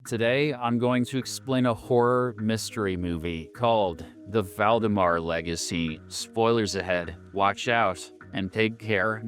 Today, I'm going to explain a horror mystery movie called The Valdemar Legacy. Spoilers ahead. Watch out and take care.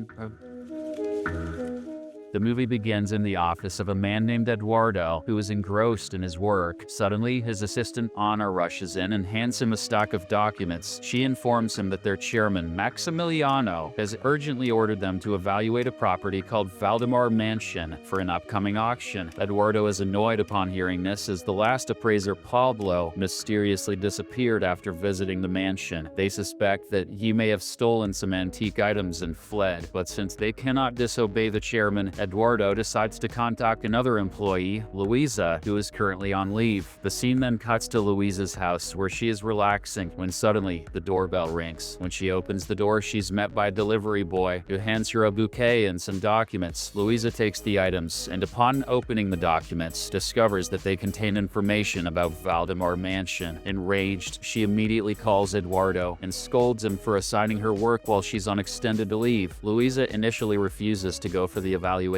The movie begins in the office of a man named Eduardo, who is engrossed in his work. Suddenly, his assistant Anna rushes in and hands him a stack of documents. She informs him that their chairman, Maximiliano, has urgently ordered them to evaluate a property called Valdemar Mansion for an upcoming auction. Eduardo is annoyed upon hearing this, as the last appraiser, Pablo, mysteriously disappeared after visiting the mansion. They suspect that he may have stolen some antique items and fled, but since they cannot disobey the chairman, Eduardo decides to contact another employee, Luisa, who is currently on leave. The scene then cuts to Luisa's house, where she is relaxing when suddenly the doorbell rings. When she opens the door, she's met by a delivery boy who hands her a bouquet and some documents. Luisa takes the items and, upon opening the documents, discovers that they contain information about Valdemar Mansion. Enraged, she immediately calls Eduardo and scolds him for assigning her work while she's on extended leave. Luisa initially refuses to go for the evaluation,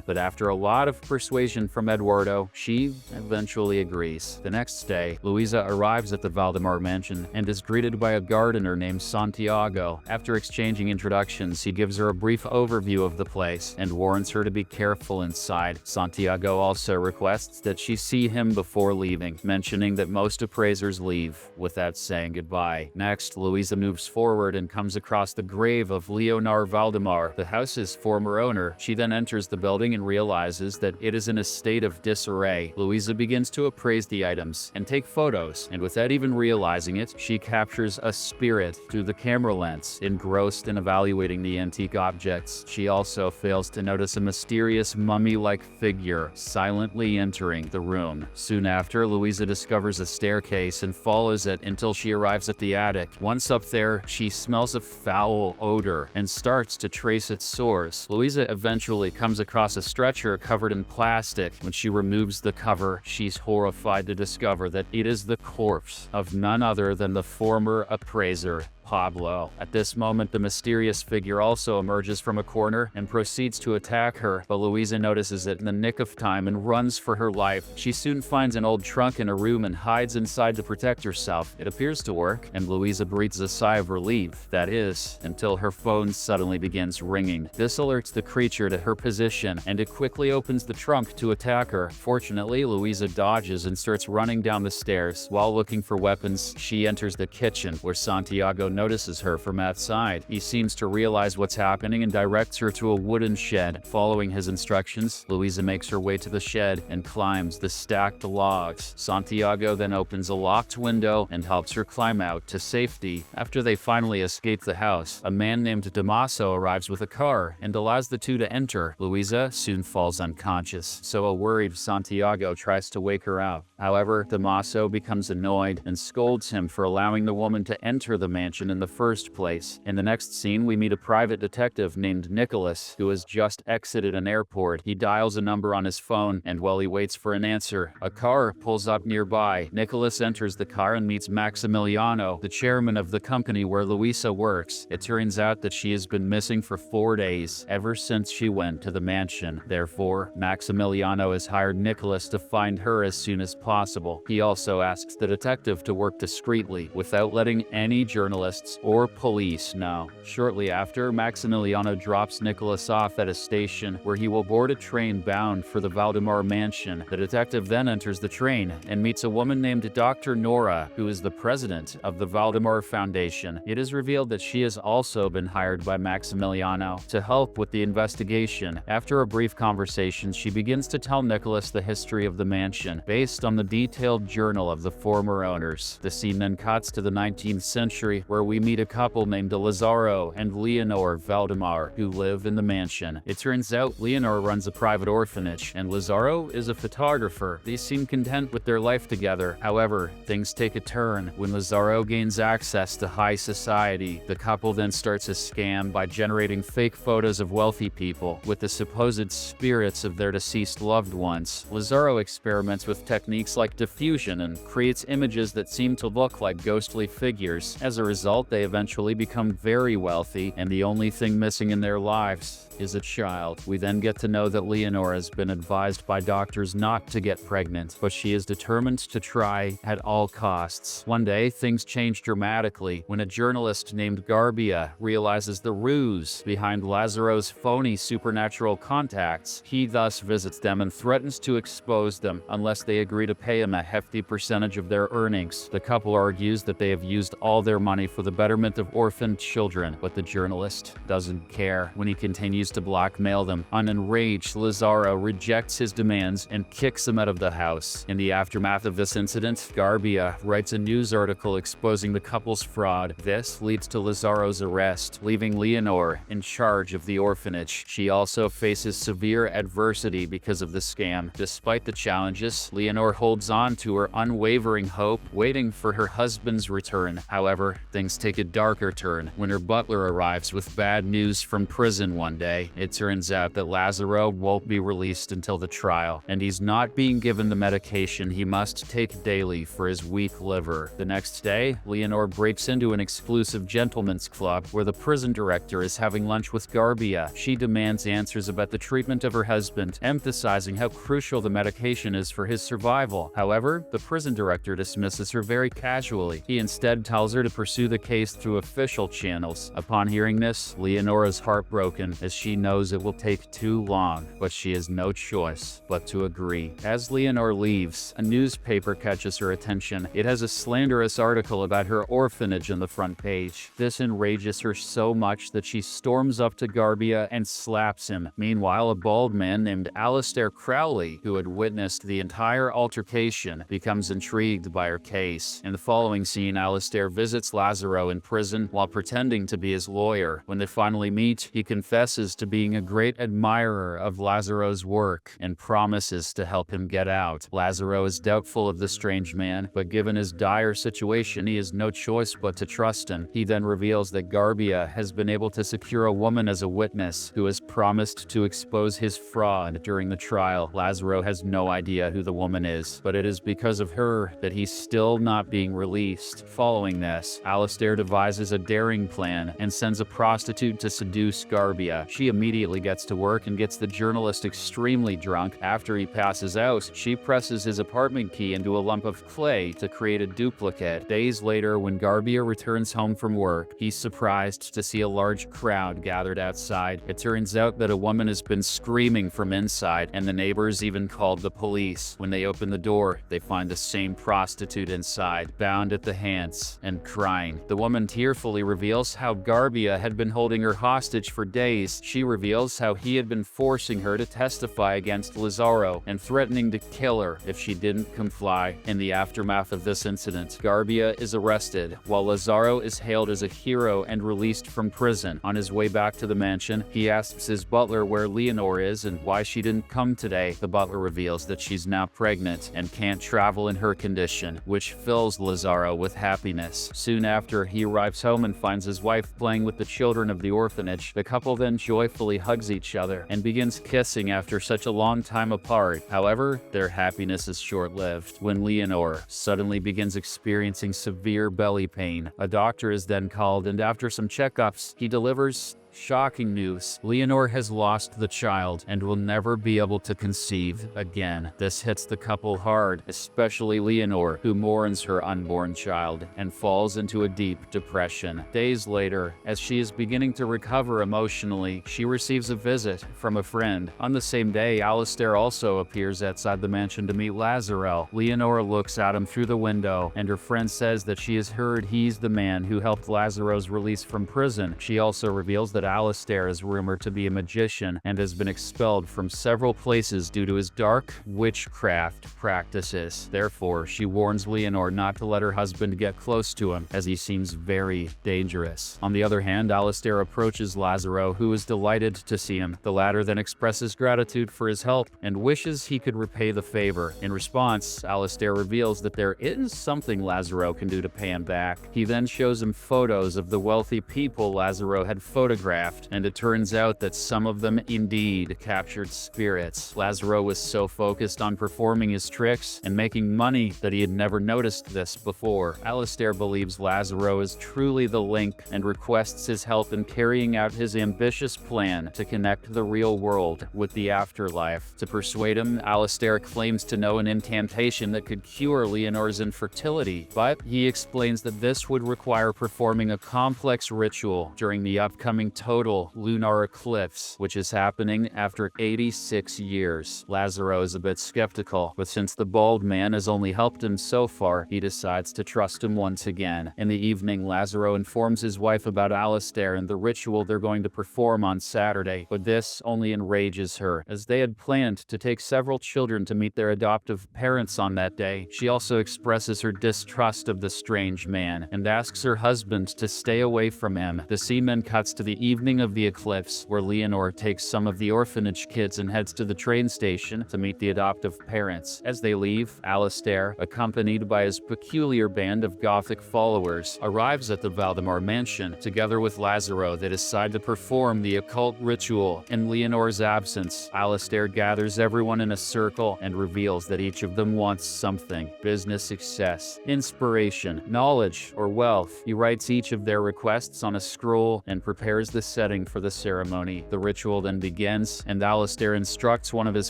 but after a lot of persuasion from Eduardo, she eventually agrees. The next day, Luisa arrives at the Valdemar Mansion and is greeted by a gardener named Santiago. After exchanging introductions, he gives her a brief overview of the place and warns her to be careful inside. Santiago also requests that she see him before leaving, mentioning that most appraisers leave without saying goodbye. Next, Luisa moves forward and comes across the grave of Leonor Valdemar, the house's former owner. She then enters the building and realizes that it is in a state of disarray. Luisa begins to appraise the items and take photos, and without even realizing it, she captures a spirit through the camera lens. Engrossed in evaluating the antique objects, she also fails to notice a mysterious mummy-like figure silently entering the room. Soon after, Luisa discovers a staircase and follows it until she arrives at the attic. Once up there, she smells a foul odor and starts to trace its source. Luisa eventually comes across a stretcher covered in plastic. When she removes the cover, she's horrified to discover that it is the corpse of none other than the former appraiser, Pablo. At this moment, the mysterious figure also emerges from a corner and proceeds to attack her, but Luisa notices it in the nick of time and runs for her life. She soon finds an old trunk in a room and hides inside to protect herself. It appears to work, and Luisa breathes a sigh of relief. That is, until her phone suddenly begins ringing. This alerts the creature to her position, and it quickly opens the trunk to attack her. Fortunately, Luisa dodges and starts running down the stairs. While looking for weapons, she enters the kitchen, where Santiago notices her from outside. He seems to realize what's happening and directs her to a wooden shed. Following his instructions, Luisa makes her way to the shed and climbs the stacked logs. Santiago then opens a locked window and helps her climb out to safety. After they finally escape the house, a man named Damaso arrives with a car and allows the two to enter. Luisa soon falls unconscious, so a worried Santiago tries to wake her up. However, Damaso becomes annoyed and scolds him for allowing the woman to enter the mansion in the first place. In the next scene, we meet a private detective named Nicholas, who has just exited an airport. He dials a number on his phone, and while he waits for an answer, a car pulls up nearby. Nicholas enters the car and meets Maximiliano, the chairman of the company where Luisa works. It turns out that she has been missing for 4 days, ever since she went to the mansion. Therefore, Maximiliano has hired Nicholas to find her as soon as possible. He also asks the detective to work discreetly, without letting any journalists or police know. Shortly after, Maximiliano drops Nicholas off at a station where he will board a train bound for the Valdemar Mansion. The detective then enters the train and meets a woman named Dr. Nora, who is the president of the Valdemar Foundation. It is revealed that she has also been hired by Maximiliano to help with the investigation. After a brief conversation, she begins to tell Nicholas the history of the mansion, based on the detailed journal of the former owners. The scene then cuts to the 19th century, where we meet a couple named Lazaro and Leonor Valdemar, who live in the mansion. It turns out Leonor runs a private orphanage, and Lazaro is a photographer. They seem content with their life together. However, things take a turn when Lazaro gains access to high society. The couple then starts a scam by generating fake photos of wealthy people with the supposed spirits of their deceased loved ones. Lazaro experiments with techniques like diffusion and creates images that seem to look like ghostly figures. As a result, they eventually become very wealthy, and the only thing missing in their lives is a child. We then get to know that Leonor has been advised by doctors not to get pregnant, but she is determined to try at all costs. One day, things change dramatically when a journalist named Garbia realizes the ruse behind Lazaro's phony supernatural contacts. He thus visits them and threatens to expose them unless they agree to pay him a hefty percentage of their earnings. The couple argues that they have used all their money for the betterment of orphaned children, but the journalist doesn't care when he continues to blackmail them. Enraged, Lazaro rejects his demands and kicks him out of the house. In the aftermath of this incident, Garbia writes a news article exposing the couple's fraud. This leads to Lazaro's arrest, leaving Leonor in charge of the orphanage. She also faces severe adversity because of the scam. Despite the challenges, Leonor holds on to her unwavering hope, waiting for her husband's return. However, things take a darker turn when her butler arrives with bad news from prison one day. It turns out that Lazaro won't be released until the trial, and he's not being given the medication he must take daily for his weak liver. The next day, Leonor breaks into an exclusive gentleman's club where the prison director is having lunch with Garbia. She demands answers about the treatment of her husband, emphasizing how crucial the medication is for his survival. However, the prison director dismisses her very casually. He instead tells her to pursue the case through official channels. Upon hearing this, Leonor is heartbroken as she knows it will take too long, but she has no choice but to agree. As Leonor leaves, a newspaper catches her attention. It has a slanderous article about her orphanage on the front page. This enrages her so much that she storms up to Garbia and slaps him. Meanwhile, a bald man named Alistair Crowley, who had witnessed the entire altercation, becomes intrigued by her case. In the following scene, Alistair visits Lazaro in prison while pretending to be his lawyer. When they finally meet, he confesses to being a great admirer of Lazaro's work and promises to help him get out. Lazaro is doubtful of the strange man, but given his dire situation, he has no choice but to trust him. He then reveals that Garbia has been able to secure a woman as a witness who has promised to expose his fraud during the trial. Lazaro has no idea who the woman is, but it is because of her that he's still not being released. Following this, Alistair devises a daring plan and sends a prostitute to seduce Garbia. She immediately gets to work and gets the journalist extremely drunk. After he passes out, she presses his apartment key into a lump of clay to create a duplicate. Days later, when Garbia returns home from work, he's surprised to see a large crowd gathered outside. It turns out that a woman has been screaming from inside, and the neighbors even called the police. When they open the door, they find the same prostitute inside, bound at the hands and crying. The woman tearfully reveals how Garbia had been holding her hostage for days. She reveals how he had been forcing her to testify against Lazaro and threatening to kill her if she didn't comply. In the aftermath of this incident, Garbia is arrested, while Lazaro is hailed as a hero and released from prison. On his way back to the mansion, he asks his butler where Leonor is and why she didn't come today. The butler reveals that she's now pregnant and can't travel in her condition, which fills Lazaro with happiness. Soon after, he arrives home and finds his wife playing with the children of the orphanage. The couple then joyfully hugs each other and begins kissing after such a long time apart. However, their happiness is short-lived when Leonor suddenly begins experiencing severe belly pain. A doctor is then called, and after some checkups, he delivers shocking news. Leonor has lost the child and will never be able to conceive again. This hits the couple hard, especially Leonor, who mourns her unborn child and falls into a deep depression. Days later, as she is beginning to recover emotionally, she receives a visit from a friend. On the same day, Alistair also appears outside the mansion to meet Lazaro. Leonor looks at him through the window, and her friend says that she has heard he's the man who helped Lazaro's release from prison. She also reveals that Alistair is rumored to be a magician and has been expelled from several places due to his dark witchcraft practices. Therefore, she warns Leonor not to let her husband get close to him, as he seems very dangerous. On the other hand, Alistair approaches Lazaro, who is delighted to see him. The latter then expresses gratitude for his help and wishes he could repay the favor. In response, Alistair reveals that there is something Lazaro can do to pay him back. He then shows him photos of the wealthy people Lazaro had photographed witchcraft, and it turns out that some of them indeed captured spirits. Lazaro was so focused on performing his tricks and making money that he had never noticed this before. Alistair believes Lazaro is truly the link and requests his help in carrying out his ambitious plan to connect the real world with the afterlife. To persuade him, Alistair claims to know an incantation that could cure Leonor's infertility, but he explains that this would require performing a complex ritual during the upcoming total lunar eclipse, which is happening after 86 years. Lazaro is a bit skeptical, but since the bald man has only helped him so far, he decides to trust him once again. In the evening, Lazaro informs his wife about Alistair and the ritual they're going to perform on Saturday, but this only enrages her, as they had planned to take several children to meet their adoptive parents on that day. She also expresses her distrust of the strange man and asks her husband to stay away from him. The scene then cuts to the evening of the eclipse, where Leonor takes some of the orphanage kids and heads to the train station to meet the adoptive parents. As they leave, Alistair, accompanied by his peculiar band of Gothic followers, arrives at the Valdemar mansion. Together with Lazaro, they decide to perform the occult ritual. In Leonor's absence, Alistair gathers everyone in a circle and reveals that each of them wants something: business success, inspiration, knowledge, or wealth. He writes each of their requests on a scroll and prepares the setting for the ceremony. The ritual then begins, and Alistair instructs one of his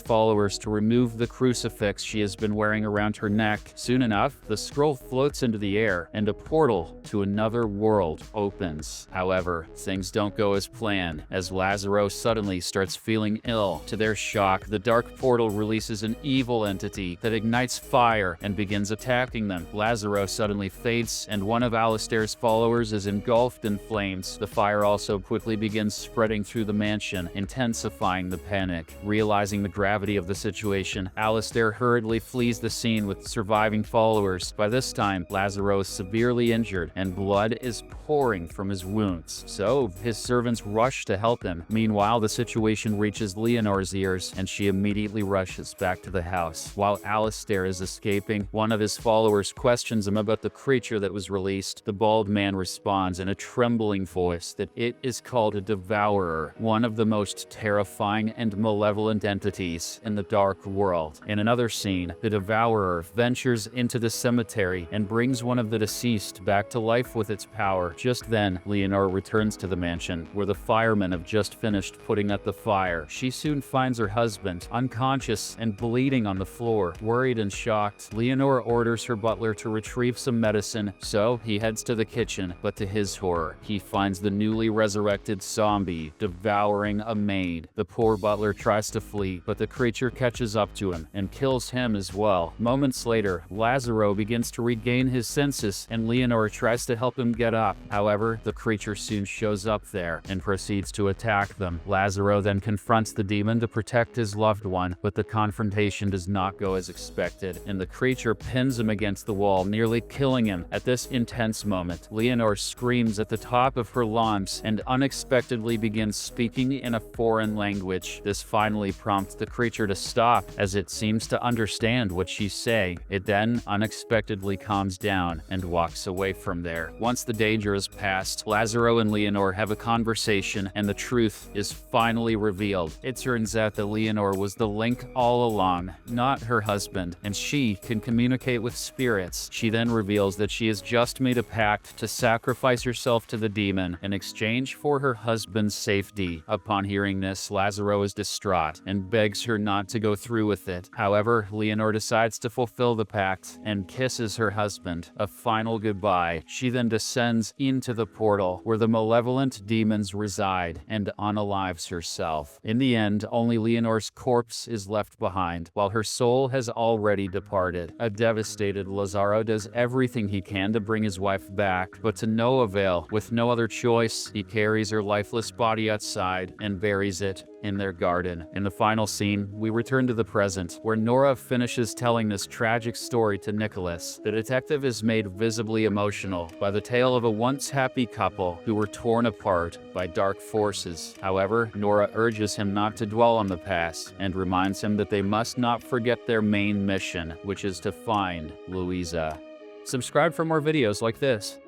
followers to remove the crucifix she has been wearing around her neck. Soon enough, the scroll floats into the air, and a portal to another world opens. However, things don't go as planned, as Lazaro suddenly starts feeling ill. To their shock, the dark portal releases an evil entity that ignites fire and begins attacking them. Lazaro suddenly faints, and one of Alistair's followers is engulfed in flames. The fire also quickly begins spreading through the mansion, intensifying the panic. Realizing the gravity of the situation, Alistair hurriedly flees the scene with surviving followers. By this time, Lazaro is severely injured, and blood is pouring from his wounds, so his servants rush to help him. Meanwhile, the situation reaches Leonor's ears, and she immediately rushes back to the house. While Alistair is escaping, one of his followers questions him about the creature that was released. The bald man responds in a trembling voice that it is called a devourer, one of the most terrifying and malevolent entities in the dark world. In another scene, the devourer ventures into the cemetery and brings one of the deceased back to life with its power. Just then, Leonor returns to the mansion, where the firemen have just finished putting out the fire. She soon finds her husband unconscious and bleeding on the floor. Worried and shocked, Leonor orders her butler to retrieve some medicine, so he heads to the kitchen, but to his horror, he finds the newly resurrected zombie devouring a maid. The poor butler tries to flee, but the creature catches up to him and kills him as well. Moments later, Lazaro begins to regain his senses, and Leonor tries to help him get up. However, the creature soon shows up there and proceeds to attack them. Lazaro then confronts the demon to protect his loved one, but the confrontation does not go as expected, and the creature pins him against the wall, nearly killing him. At this intense moment, Leonor screams at the top of her lungs and unexpectedly begins speaking in a foreign language. This finally prompts the creature to stop, as it seems to understand what she's saying. It then unexpectedly calms down and walks away from there. Once the danger is past, Lazaro and Leonor have a conversation, and the truth is finally revealed. It turns out that Leonor was the link all along, not her husband, and she can communicate with spirits. She then reveals that she has just made a pact to sacrifice herself to the demon in exchange for her husband's safety. Upon hearing this, Lazaro is distraught and begs her not to go through with it. However, Leonor decides to fulfill the pact and kisses her husband a final goodbye. She then descends into the portal where the malevolent demons reside and unalives herself. In the end, only Leonor's corpse is left behind, while her soul has already departed. A devastated Lazaro does everything he can to bring his wife back, but to no avail. With no other choice, he carries her lifeless body outside and buries it in their garden. In the final scene, we return to the present, where Nora finishes telling this tragic story to Nicholas. The detective is made visibly emotional by the tale of a once happy couple who were torn apart by dark forces. However, Nora urges him not to dwell on the past and reminds him that they must not forget their main mission, which is to find Louisa. Subscribe for more videos like this.